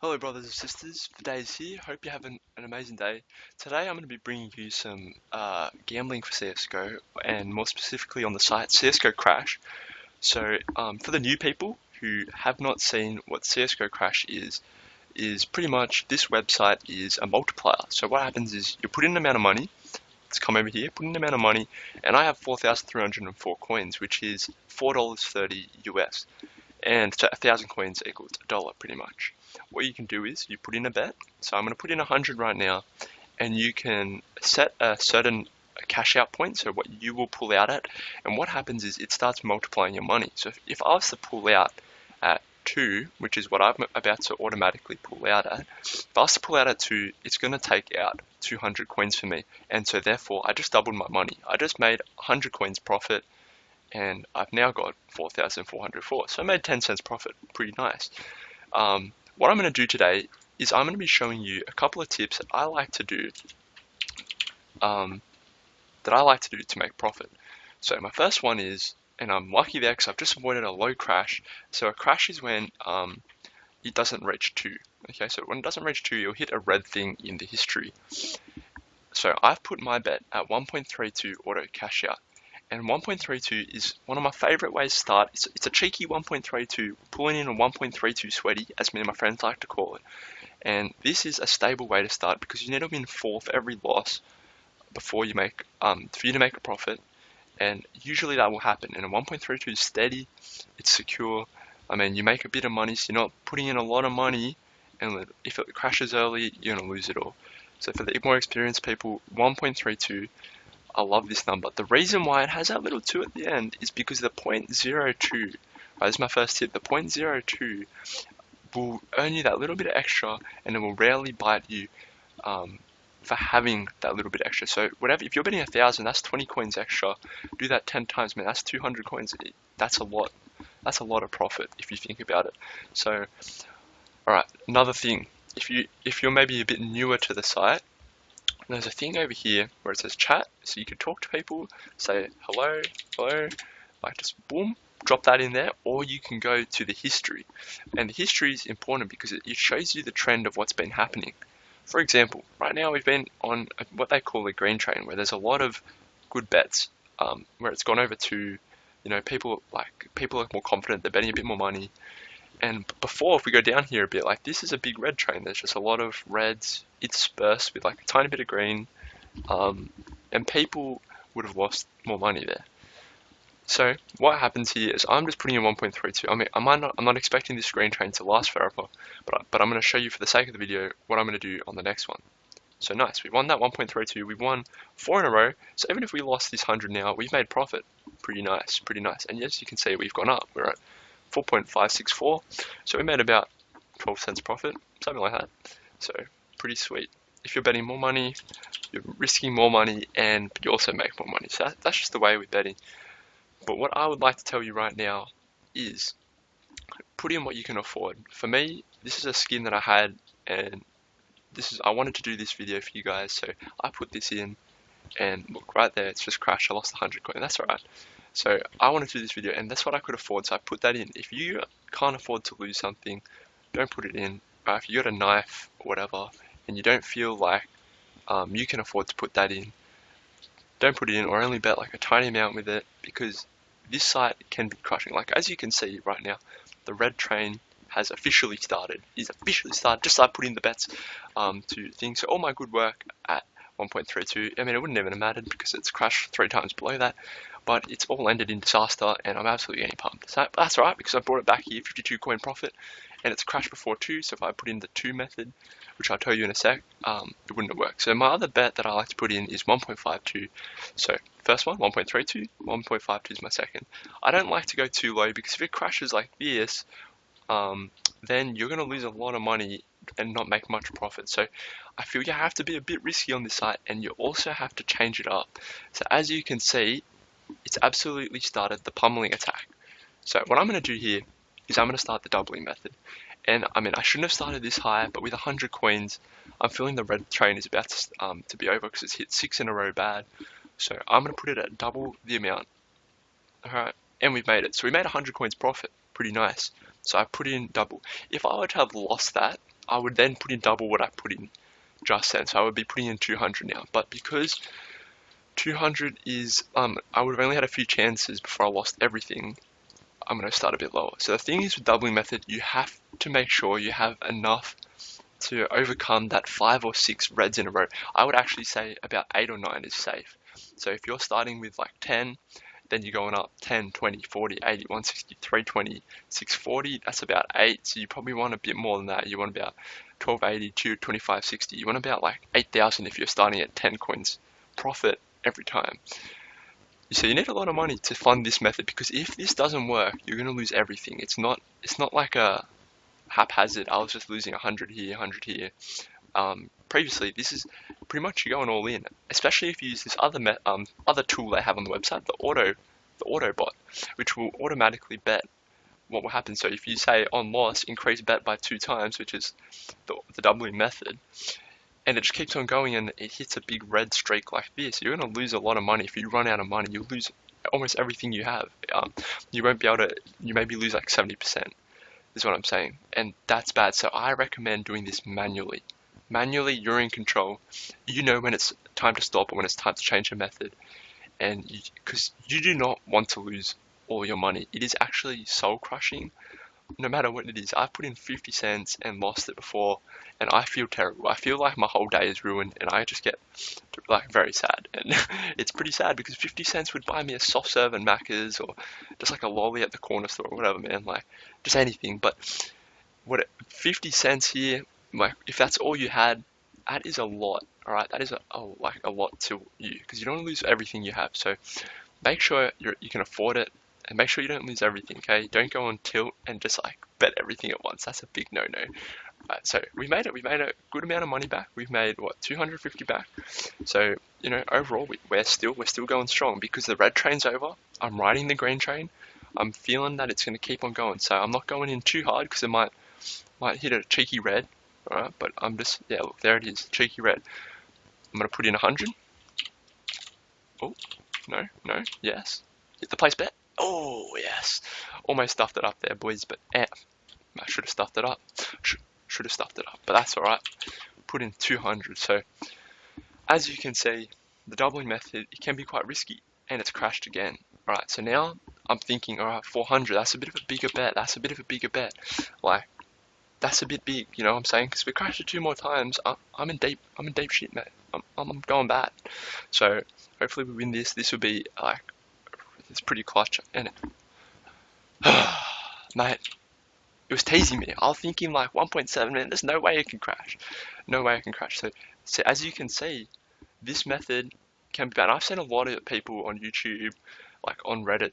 Hello brothers and sisters, FahhDayss here. Hope you're having an amazing day. Today I'm going to be bringing you some gambling for CSGO, and more specifically on the site CSGO Crash. So for the new people who have not seen what CSGO Crash is pretty much this website is a multiplier. So what happens is you put in an amount of money, let's come over here, put in an amount of money, and I have 4,304 coins, which is $4.30 US. And so 1,000 coins equals $1 pretty much. What you can do is you put in a bet. So I'm going to put in 100 right now, and you can set a certain cash out point, so what you will pull out at, and what happens is it starts multiplying your money. So if I was to pull out at 2, which is what I'm about to automatically pull out at, if I was to pull out at 2, it's going to take out 200 coins for me, and so therefore I just doubled my money. I just made 100 coins profit, and I've now got 4,404. So I made 10 cents profit. Pretty nice. What I'm going to do today is I'm going to be showing you a couple of tips that I like to do to make profit. So my first one is, and I'm lucky there because I've just avoided a low crash. So a crash is when it doesn't reach 2. Okay, so when it doesn't reach 2, you'll hit a red thing in the history. So I've put my bet at 1.32 auto cash out. And 1.32 is one of my favorite ways to start. It's a cheeky 1.32, pulling in a 1.32 sweaty, as me and my friends like to call it. And this is a stable way to start because you need to win 4 for every loss before you make, for you to make a profit. And usually that will happen. And a 1.32 is steady, it's secure. I mean, you make a bit of money, so you're not putting in a lot of money. And if it crashes early, you're gonna lose it all. So for the more experienced people, 1.32. I love this number. The reason why it has that little 2 at the end is because the 0.02, right, this is my first tip, the 0.02 will earn you that little bit of extra, and it will rarely bite you for having that little bit extra. So whatever, if you're betting 1,000, that's 20 coins extra. Do that 10 times, man, that's 200 coins. That's a lot. That's a lot of profit if you think about it. So, all right, another thing, if you're maybe a bit newer to the site, there's a thing over here where it says chat, so you can talk to people, say hello, hello, like just boom, drop that in there, or you can go to the history. And the history is important because it shows you the trend of what's been happening. For example, right now we've been on what they call a green train, where there's a lot of good bets, where it's gone over to, people are more confident, they're betting a bit more money. And before, if we go down here a bit, like this is a big red train. There's just a lot of reds. It's dispersed with like a tiny bit of green, and people would have lost more money there. So what happens here is I'm just putting in 1.32. I mean, I'm not expecting this green train to last forever, but I'm going to show you for the sake of the video what I'm going to do on the next one. So nice, we won that 1.32. We've won 4 in a row. So even if we lost this 100 now, we've made profit. Pretty nice, pretty nice. And as you can see, we've gone up. We're at 4.564, so we made about 12 cents profit, something like that. So pretty sweet. If you're betting more money, you're risking more money, and you also make more money. So that's just the way we're betting. But what I would like to tell you right now is put in what you can afford. For me, this is a skin that I had, and I wanted to do this video for you guys, so I put this in, and look right there, it's just crashed. I lost 100 coin. That's alright. So I wanted to do this video, and that's what I could afford, so I put that in. If you can't afford to lose something, don't put it in. If you got a knife or whatever, and you don't feel like you can afford to put that in, don't put it in, or only bet like a tiny amount with it, because this site can be crushing. Like as you can see right now, the red train has officially started. It's officially started, just like putting the bets to things. So all my good work at 1.32, I mean, it wouldn't even have mattered because it's crashed 3 times below that, but it's all ended in disaster, and I'm absolutely getting pumped. So that's right, because I brought it back here, 52 coin profit, and it's crashed before 2, so if I put in the 2 method, which I'll tell you in a sec, it wouldn't have worked. So my other bet that I like to put in is 1.52. So first one, 1.32, 1.52 is my second. I don't like to go too low, because if it crashes like this, then you're going to lose a lot of money and not make much profit. So I feel you have to be a bit risky on this site, and you also have to change it up. So as you can see, it's absolutely started the pummeling attack. So what I'm going to do here is I'm going to start the doubling method. And I mean, I shouldn't have started this high, but with 100 coins, I'm feeling the red train is about to be over because it's hit 6 in a row bad. So I'm going to put it at double the amount. Alright, and we've made it. So we made 100 coins profit. Pretty nice. So I put in double. If I were to have lost that, I would then put in double what I put in just then. So I would be putting in 200 now. But because 200 is, I would have only had a few chances before I lost everything, I'm going to start a bit lower. So the thing is with doubling method, you have to make sure you have enough to overcome that 5 or 6 reds in a row. I would actually say about 8 or 9 is safe. So if you're starting with like 10, then you're going up 10, 20, 40, 80, 160, 320, 640, that's about 8. So you probably want a bit more than that. You want about 1280, 225.60. You want about like 8,000 if you're starting at 10 coins profit every time. So you need a lot of money to fund this method, because if this doesn't work, you're going to lose everything. It's not like a haphazard, I was just losing 100 here, 100 here. Previously, this is pretty much you're going all in, especially if you use this other tool they have on the website, the auto bot, which will automatically bet what will happen. So if you say on loss, increase bet by 2 times, which is the doubling method, and it just keeps on going and it hits a big red streak like this, you're going to lose a lot of money. If you run out of money, you'll lose almost everything you have. You won't be able to, you maybe lose like 70%, is what I'm saying, and that's bad. So I recommend doing this manually. Manually, you're in control. You know when it's time to stop or when it's time to change your method, and because you do not want to lose all your money. It is actually soul crushing, no matter what it is. I've put in 50 cents and lost it before, and I feel terrible. I feel like my whole day is ruined, and I just get like very sad. And it's pretty sad because 50 cents would buy me a soft serve and Macca's, or just like a lolly at the corner store or whatever, man. Like just anything. But 50 cents here, like if that's all you had, that is a lot. All right, that is like a lot to you, because you don't want to lose everything you have. So make sure you can afford it, and make sure you don't lose everything. Okay, don't go on tilt and just like bet everything at once. That's a big no-no. Right, so we made it. We made a good amount of money back. We've made what, 250 back. So overall we're still going strong, because the red train's over. I'm riding the green train. I'm feeling that it's going to keep on going. So I'm not going in too hard, because it might hit a cheeky red. Alright, but I'm just, yeah, look, there it is, cheeky red. I'm going to put in 100. Oh, no, yes. Hit the place bet. Oh, yes. Almost stuffed it up there, boys, but I should have stuffed it up. Should have stuffed it up, but that's alright. Put in 200. So, as you can see, the doubling method, it can be quite risky, and it's crashed again. Alright, so now I'm thinking, alright, 400, that's a bit of a bigger bet. Like, that's a bit big, you know what I'm saying? Because we crashed it 2 more times. I'm in deep shit, mate. I'm going bad. So hopefully we win this. This will be like, it's pretty clutch. And mate, it was teasing me. I was thinking like 1.7, man. There's no way it can crash. No way it can crash. So as you can see, this method can be bad. I've seen a lot of people on YouTube, like on Reddit,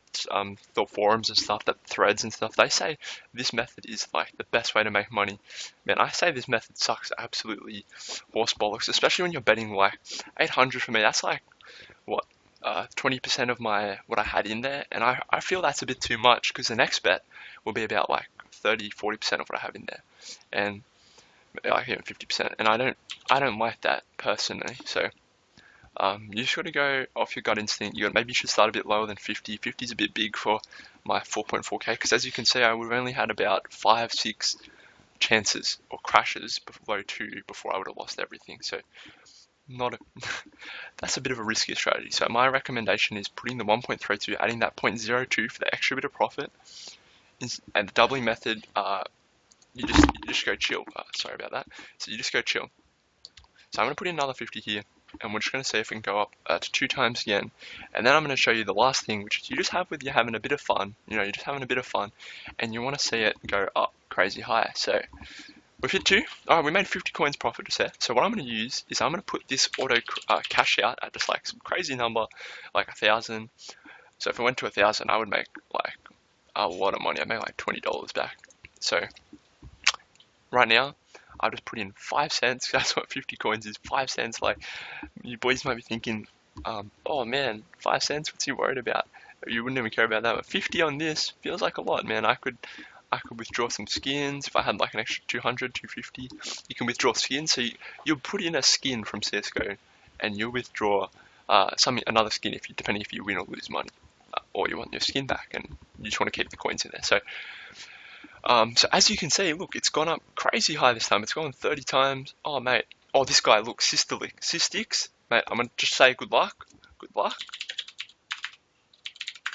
the forums and stuff, that threads and stuff, they say this method is like the best way to make money. Man, I say this method sucks absolutely horse bollocks, especially when you're betting like 800 for me. That's like what, 20% of what I had in there, and I feel that's a bit too much, because the next bet will be about like 30-40% of what I have in there, and like even 50%, and I don't like that personally. So you just got to go off your gut instinct. Maybe you should start a bit lower than 50. 50 is a bit big for my 4.4k, because as you can see, I would have only had about 5-6 chances or crashes below 2 before I would have lost everything. So that's a bit of a riskier strategy. So my recommendation is putting the 1.32, adding that 0.02 for the extra bit of profit, and the doubling method. You just go chill. Sorry about that. So you just go chill. So I'm going to put in another 50 here, and we're just going to see if we can go up to 2 times again. And then I'm going to show you the last thing, which you just have with you having a bit of fun. You're just having a bit of fun, and you want to see it go up crazy high. So we've hit 2. Alright, we made 50 coins profit just there. So what I'm going to use is I'm going to put this auto cash out at just like some crazy number, like 1,000. So if it went to 1,000, I would make like a lot of money. I'd make like $20 back. So right now, I'll just put in 5 cents. That's what 50 coins is, 5 cents. Like, you boys might be thinking, oh man, 5 cents, what's he worried about? You wouldn't even care about that, but 50 on this feels like a lot, man. I could withdraw some skins if I had like an extra 200, 250. You can withdraw skins, so you'll put in a skin from CSGO, and you'll withdraw another skin depending if you win or lose money, or you want your skin back, and you just want to keep the coins in there. So So as you can see, look, it's gone up crazy high this time. It's gone 30 times. Oh, mate. Oh, this guy, look, Cystix. Mate, I'm going to just say good luck. Good luck.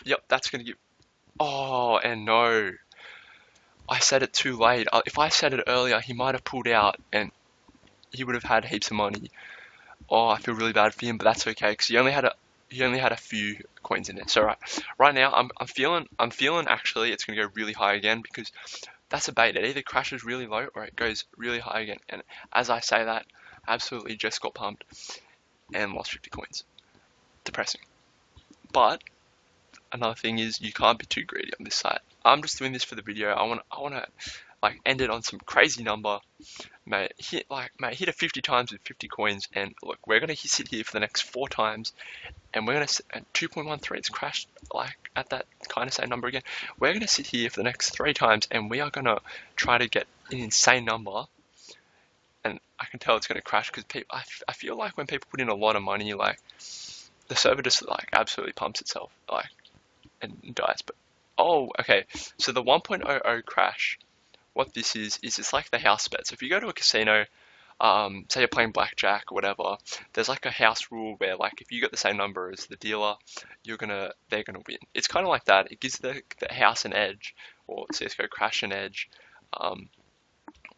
Yep, that's going to give... Oh, and no. I said it too late. If I said it earlier, he might have pulled out and he would have had heaps of money. Oh, I feel really bad for him, but that's okay because he only had a few coins in there. So right now I'm feeling actually it's gonna go really high again because that's a bait. It either crashes really low or it goes really high again. And as I say that, absolutely just got pumped and lost 50 coins. Depressing. But another thing is you can't be too greedy on this site. I'm just doing this for the video. I wanna like end it on some crazy number. Mate, hit it 50 times with 50 coins, and look, we're gonna sit here for the next 4 times, and we're gonna at 2.13. It's crashed like at that kind of same number again. We're gonna sit here for the next 3 times, and we are gonna try to get an insane number. And I can tell it's gonna crash because I feel like when people put in a lot of money, like the server just like absolutely pumps itself like and dies. But oh, okay, so the 1.00 crash. What this is it's like the house bet. So if you go to a casino, say you're playing blackjack or whatever, there's like a house rule where like if you get the same number as the dealer, they're gonna win. It's kind of like that. It gives the house an edge, or CS:GO Crash an edge,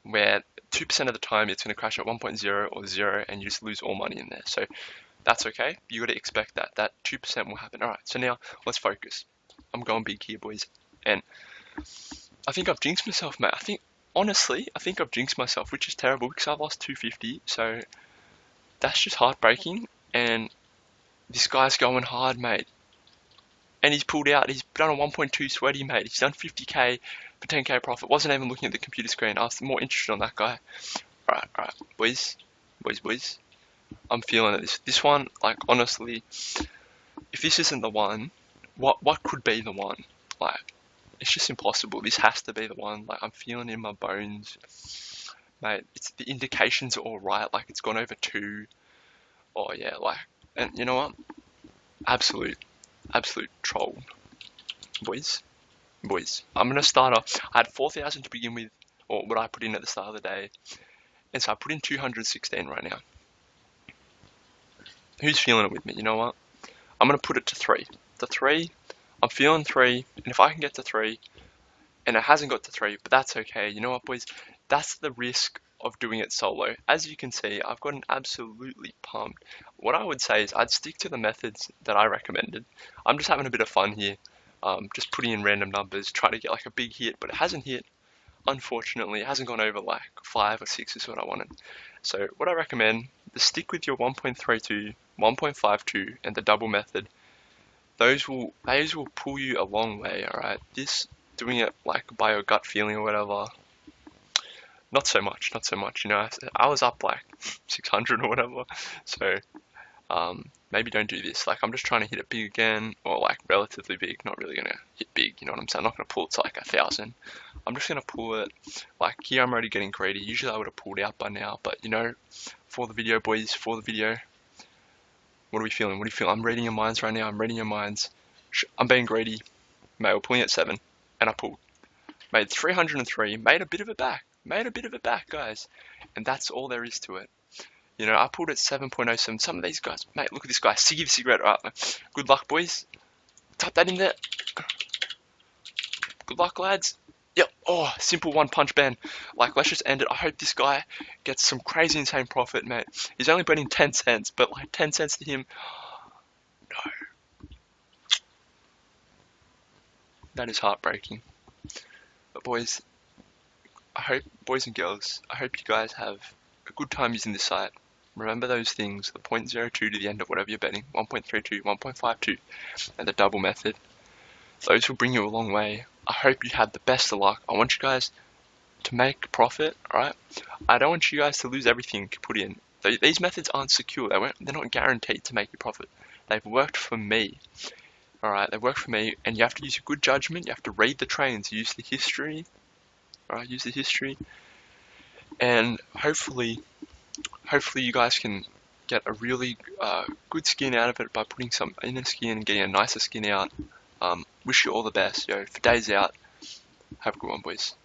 where 2% of the time it's gonna crash at 1.0 or 0, and you just lose all money in there. So that's okay. You got to expect that 2% will happen. All right. So now let's focus. I'm going big here, boys, and I think I've jinxed myself, mate. Honestly, I think I've jinxed myself, which is terrible because I lost 250. So that's just heartbreaking. And this guy's going hard, mate. And he's pulled out. He's done a 1.2 sweaty, mate. He's done 50k for 10k profit. Wasn't even looking at the computer screen. I was more interested on that guy. All right, boys. I'm feeling it. This one, like honestly, if this isn't the one, what could be the one? Like, it's just impossible. This has to be the one. Like, I'm feeling it in my bones, mate. The indications are all right. Like, it's gone over 2. Oh yeah, like, and you know what? Absolute troll, boys. I'm gonna start off. I had 4,000 to begin with, or what I put in at the start of the day, and so I put in 216 right now. Who's feeling it with me? You know what? I'm gonna put it to 3. The 3. I'm feeling 3, and if I can get to 3, and it hasn't got to 3, but that's okay. You know what, boys? That's the risk of doing it solo. As you can see, I've gotten absolutely pumped. What I would say is I'd stick to the methods that I recommended. I'm just having a bit of fun here, just putting in random numbers, trying to get like a big hit, but it hasn't hit. Unfortunately, it hasn't gone over like 5 or 6 is what I wanted. So what I recommend is stick with your 1.32, 1.52, and the double method. Those will pull you a long way, alright? Doing it like by your gut feeling or whatever, not so much, you know. I was up like 600 or whatever, so maybe don't do this. Like, I'm just trying to hit it big again, or like relatively big, not really gonna hit big, you know what I'm saying? I'm not gonna pull it to like 1,000. I'm just gonna pull it, like here I'm already getting greedy. Usually I would have pulled out by now, but you know, for the video, boys, for the video, what are we feeling? I'm reading your minds right now, I'm reading your minds. I'm being greedy. Mate, we're pulling at 7, and I pulled. Made 303, made a bit of it back, guys. And that's all there is to it. You know, I pulled at 7.07. Some of these guys, mate, look at this guy, Siggy the Cigarette. Right, good luck, boys. Tap that in there. Good luck, lads. Yep. Oh, simple one punch ban. Like, let's just end it. I hope this guy gets some crazy insane profit, mate. He's only betting 10 cents, but like 10 cents to him, no. That is heartbreaking. But boys, boys and girls, I hope you guys have a good time using this site. Remember those things, the 0.02 to the end of whatever you're betting, 1.32, 1.52, and the double method. Those will bring you a long way. I hope you have the best of luck. I want you guys to make profit, alright? I don't want you guys to lose everything you put in. These methods aren't secure. They're not guaranteed to make you profit. They've worked for me. Alright, they work for me, and you have to use your good judgment. You have to read the trains, use the history. Alright, use the history. And hopefully you guys can get a really good skin out of it by putting some inner skin and getting a nicer skin out. Wish you all the best. Yo, FahhDayss out. Have a good one, boys.